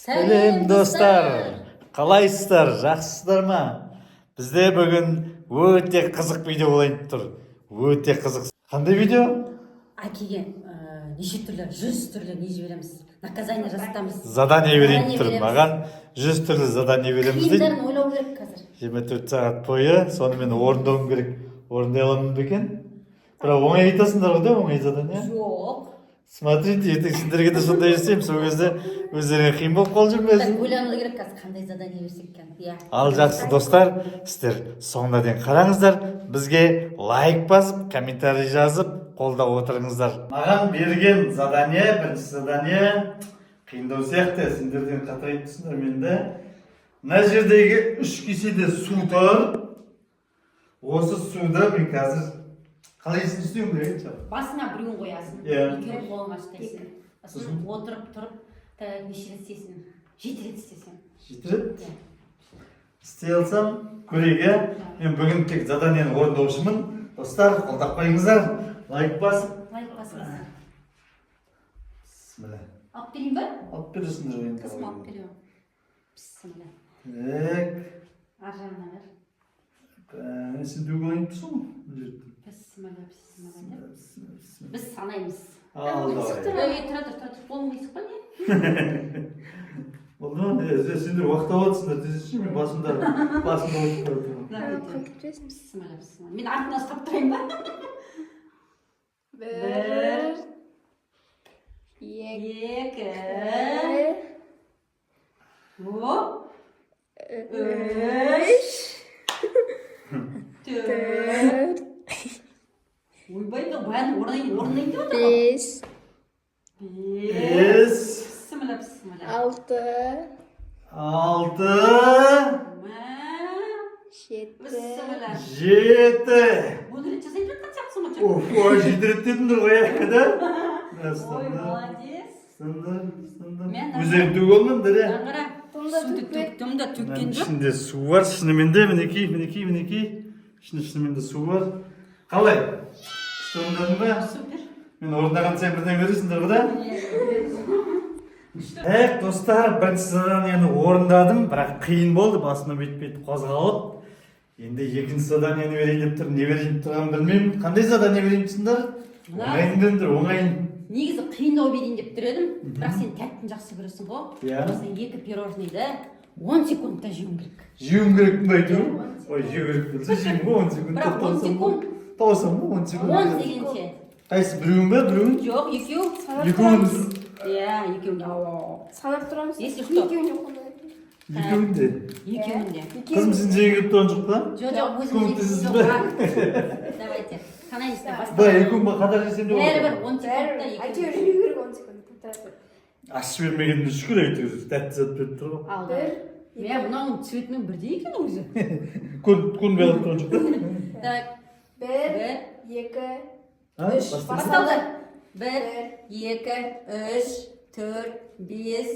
Сәлем достар, қалайсыздар, жақсысыздар ма? Бізде бүгін өте қызық видео болайын тұр. Өте қызық. Қандай видео? Әкеге неше түрлі, 100 түрлі не жібереміз. Наказание жасатамыз. Задание берейін тұр. Маған 100 түрлі задание береміз дейді. Қиындарын ойлау керек қазір. 24 сағат бойы сонымен орындауым керек. Орындай аламын ба екен? Бірақ оңай айтасыңдар ғой да, оңай задание? Жоқ. Смотрите, ертең сендерге де сондай жасаймын, сол кезде өздеріңе қиын болып қалып жүрмесін. Ойлану керек қазір қандай задание берсек екен. Иә. Ал жақсы достар, сіздер соңына дейін қараңыздар, бізге лайк басып, комментарий жазып, қолдап отырыңыздар. Маған берген задание, бірінші задание қиындау сияқты, сендерден қатырайып тұрсыңдар менде. Мына жердегі 3 кеседе су тұр. Осы суда мен қазір қалай істеуім керек еді? Басына біреуін қоясың. Иә. Екеуін қолыңа ұстайсың. Сосын отырып тұрып, неше рет істейсің? 7 рет істесең. 7 рет? Істей алсам, көрейік. Мен бүгін тек заданиені орындаушымын. Достар, қолдап қойыңыздар. Лайк басып. Лайк басыңыз. Бісміллә. Алып берейін ба? Алып бересіңдер ойын. Қызым алып беремін. Бісміллә. Так. Ар жағына бер. Сен дөг ойын тұрсың ғой? Бісміллә, бісміллә. Біз санаймыз. Ал, давай. Тұра, қолыңды есіп па не? Болды, сендер уақыт алатсыңдар, десеші мен басымда отырып тұрмын. Бісміллә, бісміллә. Мен артына ұстап тұрайын ба? 1 2 3 4 ойбай, бәрін орнайын деп отыр ғой. 5 Бісміллә, бісміллә. 6 6 Бісміллә. 7 Оны рет жасайын жатқан сияқтысың ғой. Ой, 7 рет дедіңдер ғой, да? Ой, молодец. Өздерің төг олмаңдар, иә? Қара, суды төктім да төккен жоқ. Ішінде су бар, шынымен де, мінекей. Шынымен де су бар. Қалай? Орындадың ба? Супер. Мен орындаған сайын бірден көресіңдер ғой да? Достар, бірінші заданиені орындадым, бірақ қиын болды, басыма бүйтіп қозғалып. Енді екінші заданиені берейін деп тұрмын, не берейін тұрғанын білмеймін. Қандай задание берейін тұрсыңдар? Оңайын деңдер, оңайын. Негізі қиындау берейін деп тұр едім, бірақ сен тәттін жақсы көресің ғой. Иә. Осы 2 пирожныйды 10 секундта жеуің керек. Жеуім керек пе айту? Ой, жеу керек болса жеймін ғой 10 секунд. Бірақ 10 секунд. Таусам ба 10 секунд? 10 дегенше. Қайсы, біреуін ба, біреуін? Жоқ, екеу. Екеуіміз. Иә, екеуін. санап тұрамыз. Если что. Екеуін де. Екеуін де. Қызым сен жеген кетті он жоқ па? Жоқ, өзім Көмектесіз жейтін бе? жоқ. Давайте. Санаймыз да бастап. Ба, екеуін ба қатар жесем де Бәрібір 10 секундта Әйтеуір екеуін. жеу керек 10 секунд. Ашып бермегеніне шүкір әйтеуір. Тәтті зат беріп тұр ғой. Алды. Мен мынаның цветінің бірдей екен өзі. Көнбей қалып тұрған жоқ па? Так. 1 2 3 Басталды. 1 2 3 4 5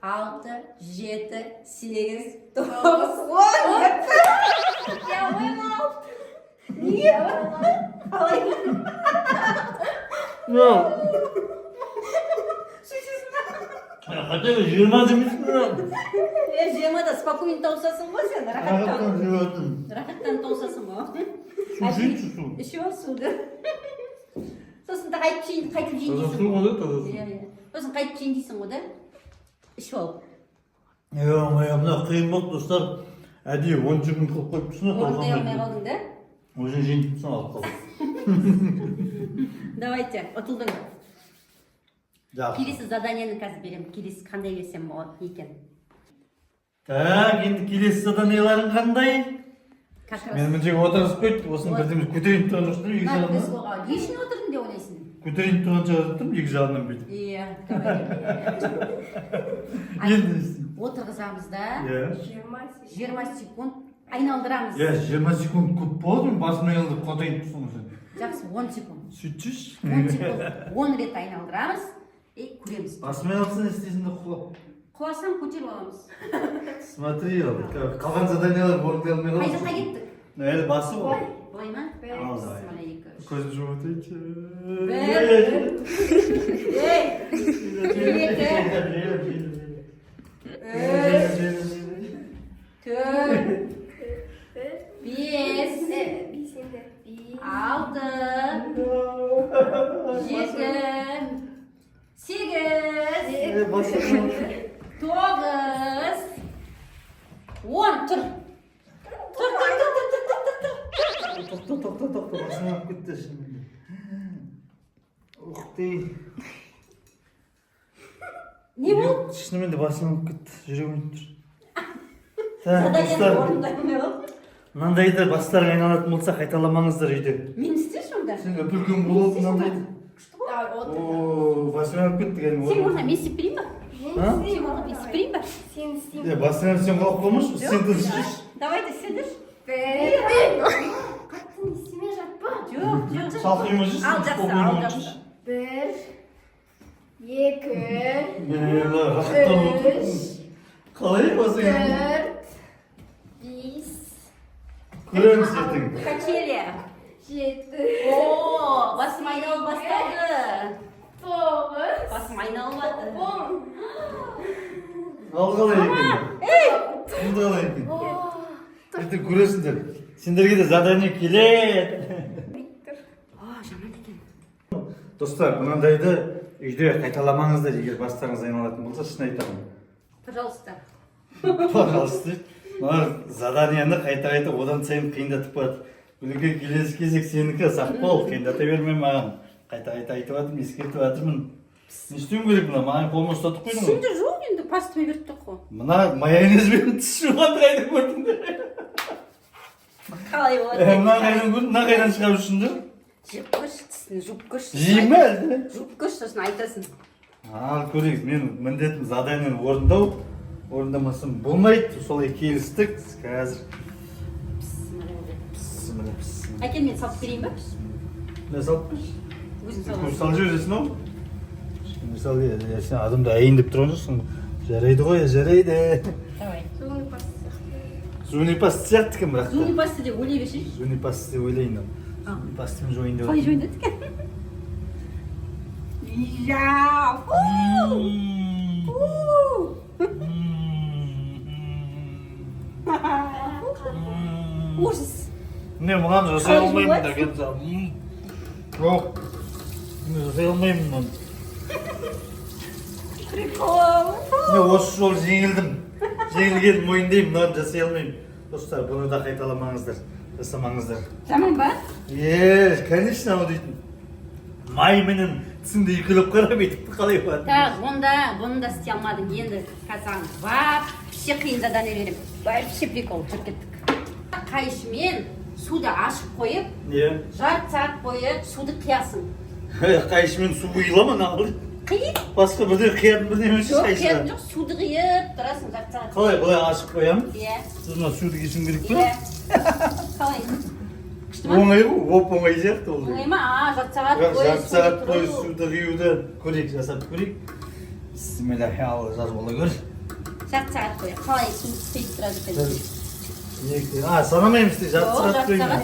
6 7 8 9 10 Я ойнал. Неге? Қалай? Хотя бы 20 демейсің бе? 20-да спокойно таусасың ғой сен, рахаттан таусасың ғой. Су жейді, су. Еще суды. Сосын да қайтып жейін Таза дейсің. су ғой, таза су. Сосын қайтып жейін дейсің ғой да. Ішіп алып. Мына қиын болды достар. Әдейі 10 секунд қылып қойып тұрсың. Орындай алмай қалдың да. Өзің жейін тұрсың алып қалып. Давайте, ұтылдың. Жақсы. Келесі заданиені қазір беремін. Келесі қандай берсем болады екен. Так, енді келесі заданиеларың қандай? Как раз. Мен жерге отырғызып қойды, осыны бірдеміз көтерейін тұрған жоқсың екі Біз жағынан. оған не үшін отырдың деп ойлайсың? Көтерейін тұрған шығар тұрмын екі жағынан бүйтіп. Иә, Енді отырғызамыз да. Иә. 20 секунд айналдырамыз. Иә, 20 секунд көп болады, мен басыма айналдырып қотайын тұрсың сен. Жақсы, 10 секунд. Сөйтсіз. 10 секунд. 10 рет айналдырамыз. Көреміз. Басыма айналдырсың не істейсің де құлап. Құласам көтеріп аламыз. Смотри, қалған заданиялар орындай алмай Қай қаласың. жаққа кеттік? Әлі басы ғой. Былай ма? Ал, давай. Бісміллә, 2 3. Көзін жұмып өтейінші. Ей! 2 тоғыз, он, тұр. Тұр. Тоқта, басым ауырып кетті шынымен. Ух ты. Не болды? Шынымен де басым ауырып кетті, жүрегім тұр. Заданиені орындаймын ол. Мынандайды бастарың айналатын болса қайталамаңыздар үйде. Мен істеші онда. Сен өпілген болып мынандайды. Давай, отыр. О, басым ауырып кетті кәдімгі. Сен орнына мен істеп берейін ба? А? Сен орнына мен істеп берейін ба? Сен істеймін. Басыңа сен қалып қалмашы, сен тыныш. Давайте сендір. Бір. Қатты істеме жатпа. Жоқ. Шалқима жүрсің. Ал жақсы. Бір. Екі. Мен рахаттан отырмын. Үш. Қалай басың? Төрт. Бес. Көреміз ертең. Качели. Жеті. О, басым айналып басталды. Тоғыз. Басым айналып жатыр. Он. Ал қалай екен? Бұл қалай екен? Ертең көресіңдер. Сендерге де задание келеді. Жаман екен. Достар, мынандайды үйде қайталамаңыздар, егер бастарыңыз айналатын болса, шын айтамын. Пожалуйста. Пожалуйста. Мына заданиені қайта одан сайын қиындатып барады. Бүлге келесі кезек сенікі, сақ бол, қиындата берме маған. Қайта айтып жатырмын, ескертіп жатырмын. Не істеуім керек мына, маған қолыма ұстатып қойдың ғой. Сенде жоқ енді пастыма беріп тұр ғой. Мына майонезбен тіс жуғанды қайдан көрдіңдер? Қалай болады? Мына қайдан көрдің, мына қайдан шығарып жүрсіңдер? Жеп көрші тісін, жуып көрші. Жейін бе әлде? Жуып көрші, сосын айтасың. Ал көрейік, мен міндетім заданиені орындау. Орындамасам болмайды, солай келістік. Қазір. Пісімілі. Әкел, мен салып берейін ба? Не салып берші? Өзің Сен салып. салып жібересің ау? Мысалы, сен адамды әйін деп тұрған жоқсың. Жарайды ғой, жарайды. Давай. Зунипас сияқты кім бірақ та. Зунипасты деп ойлай берші. Зунипас деп ойлайын. Зунипастың жойын деп Қалай жойындады екен? Я! Ужас. Не, мынаны жасай Қалай алмаймын жуылады? деген саған. Жоқ. Мен жасай алмаймын мынаны. Прикол. Мен осы жол жеңілдім. Жеңілгенін мойындаймын, мынаны жасай алмаймын. Достар, бұны да қайталамаңыздар. Жасамаңыздар. Жаман ба? Конечно, ау дейтін. Май менен тісіңді үйкелеп қарап етіпті қалай бар. Так, бұны да істей алмадың. Енді қазан вообще қиын задание беремін. Вообще прикол, жүріп кеттік. Қайшымен суды ашып қойып, Не? жарты сағат бойы суды қиясың. Қайшымен су құйыла ма нағыл? Қиып? Басқа бірде қиятын бірде емес Жоқ, қайшыға. қиятын жоқ, суды қиып тұрасың жарты сағат. Қалай, былай ашып қоямын? Иә. Сосын суды кешім керек Иә. па? Қалай? Күшті ма? Оңай ғой, оп-оңай сияқты ол. Оңай ма? Жарты сағат Бірақ бойы жарты сағат бойы тұру. суды құюды көрейік, жасап көрейік. Бисмилlah, ал жаз бола көр. Жарты сағат бойы. Қалай суды қиып тұрады екен? Санамаймыз де жарты О, сағат жарты қойын. сағат.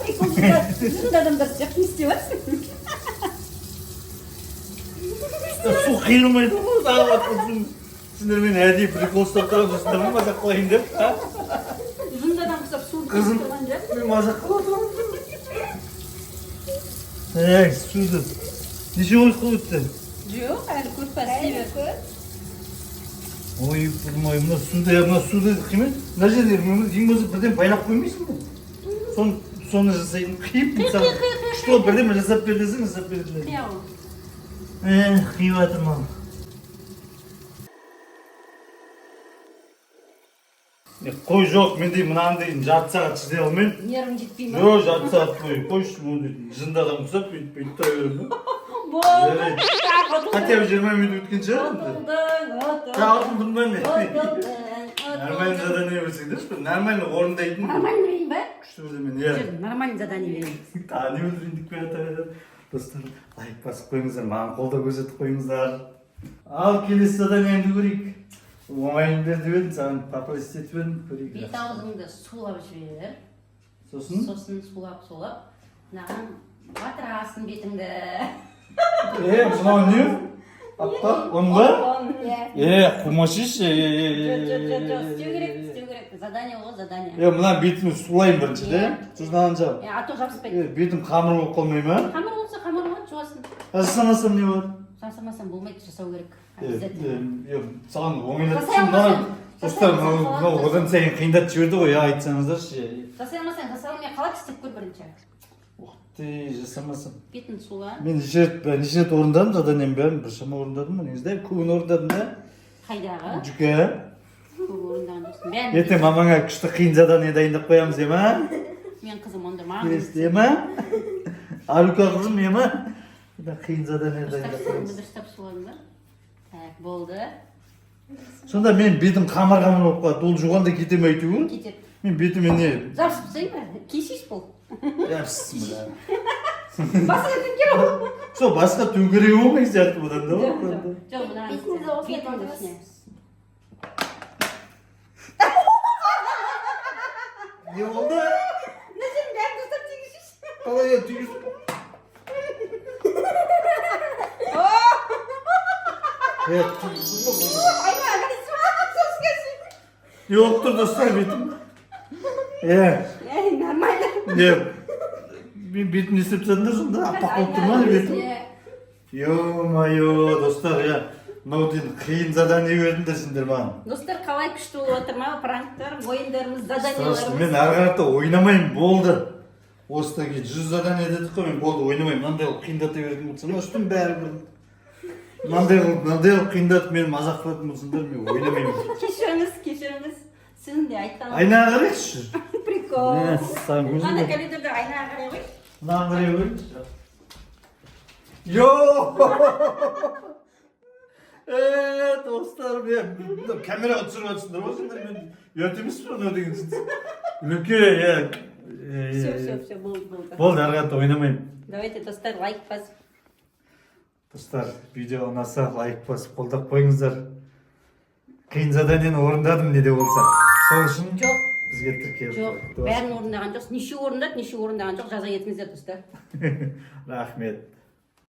Прикол, жүзінде адамдар сияқты не істеп жатсың? Су қиылмайды ғой, тағы батқызым. Сендер мен әдейі прикол ұстап тұрып осында ма мазақ қылайын деп? Жүзінде адам құсап суды Қызым, қиып тұрған жоқ. мен мазақ қылып отырмын. Суды. Неше ой қылып өтті? Жоқ, әлі көп па істеп. Ой, бұрмай, мына суды қимай. Мына жерде ең болса бірден байлап қоймайсың ба? Соны жасайтын қиып, мысалы, что бірден жасап бер десең, жасап береді. Қияу. Қиып жатырмын. Қой жоқ, мен дейін мынаны дейін жарты сағат шыдай алмаймын. Нервім жетпей ма? Жоқ, жарты сағат бойы қойшы, мұны дейін. Жынды адам құсап, бүйтіп тұра беремін ба? Болды. Хотя бы 20 минут өткен шығар. Алтындым ба мен? Нормально задание берсең деші, нормально орындайтын. Нормально берейін ба? Күшті бірде мен, иә. Жүр, нормально задание берейін. Тағы не өлдірейін деп қояды. Достар, лайк басып қойыңыздар, маған қолдау көрсетіп қойыңыздар. Ал келесі заданиемді көрейік. Оңайын берді едім, саған папа істетіп едім, көрейік. Бет аузыңды сулап жібер. Сосын? Сосын сулап. Мынаған батырасың бетіңді. Мынау не? Аппа, он ба? Иә. Қумашишы. Істеу керек. Задание ғой, задание. Мына бетімді сулайын бірінші, де? Сосын аған жау. А то жабыспайды. Бетім қамыр болып қалмай ма? Қамыр болса қамыр болады, жуасың. Жасамасам не болады? Тапсырмасам болмайды, жасау керек. Evet, Обязательно. sağın oynatып Жасай алмасаң, достар, жасай алмасаң мынау қалады. одан сайын қиындатып жіберді ғой, айтсаңыздаршы. Жасай алмасаң, жасай алмай қалады, істеп көр бірінші. Ух ты, жасамасам. Бетін суға. Мен неше рет орындадым, заданием бәрін біршама орындадым, негізде көбін орындадым да. Қайдағы? Жүке. Көп орындаған жоқсың. Бәрін Ертең мамаңа күшті қиын задание дайындап қоямыз, ема? мен қызым онда маған. Келесіз, ема? Алюка қызым, ема? Қиын задание дайындап Дұрыстап қоямыз. дұрыстап суладың ба? Так, болды. Сонда мен бетім қамыр-қамыр болып қалады, ол жуғанда кете ме әйтеуір? Кетеді. Мен бетіме не? Жабысып тастайын ба? Кешейсіз бұл. Япсың бля. Басқа төңкер ол. Сол басқа төңкерегі болмай сияқты бұдан да. Жоқ, мына Бетіңізді осылай бетіңді қойыңыз. үстіне. Не болды? Мына жерін бәрін дұрыстап тегізші. Қалай түйіз? Айна, қарайсың ба? Соскасын. Yok dur dostlar betim. Ей, нормально. Бетім істеп тастадыңдар сонда аппақ болып тұр ма бетім? Ё-моё, достар, мынау дейін қиын задание бердіңдер сендер маған. Достар, қалай күшті болып отыр ма? Пранктар, ойындарымыз, Страшно, заданияларымыз. мен ары қарата ойнамаймын, болды. Осыдан кейін 100 задание дедік қой, мен болды ойнамаймын. Мынандай қылып қиындата беретін болсам, үстім бәрі бір. Мынандай қылып қиындатып мені мазақ қылатын болсаңдар, мен ойнамаймын. Кешіріңіз. Сіздің де айтқан. Айнаға қарайықшы. Прикол. Саған көзім Ана бар. коридорда айнаға қарай ғой. Мынаған қарай көрейінші. Йооо! Достар, мен камераға түсіріп жатсыңдар ма сендер? Мен ұят емес пе мынау деген сіз? Үлке, Все, болды. болды, ары қарата ойнамаймын. Давайте, достар, лайк басып. Достар, видео ұнаса лайк басып қолдап қойыңыздар. Қиын заданиені орындадым не де болса. Сол үшін Жоқ. бізге тіркеліп Жоқ, қойды. бәрін орындаған жоқсыз. Неше орындады, неше орындаған жоқ, жаза кетіңіздер, достар. Рахмет.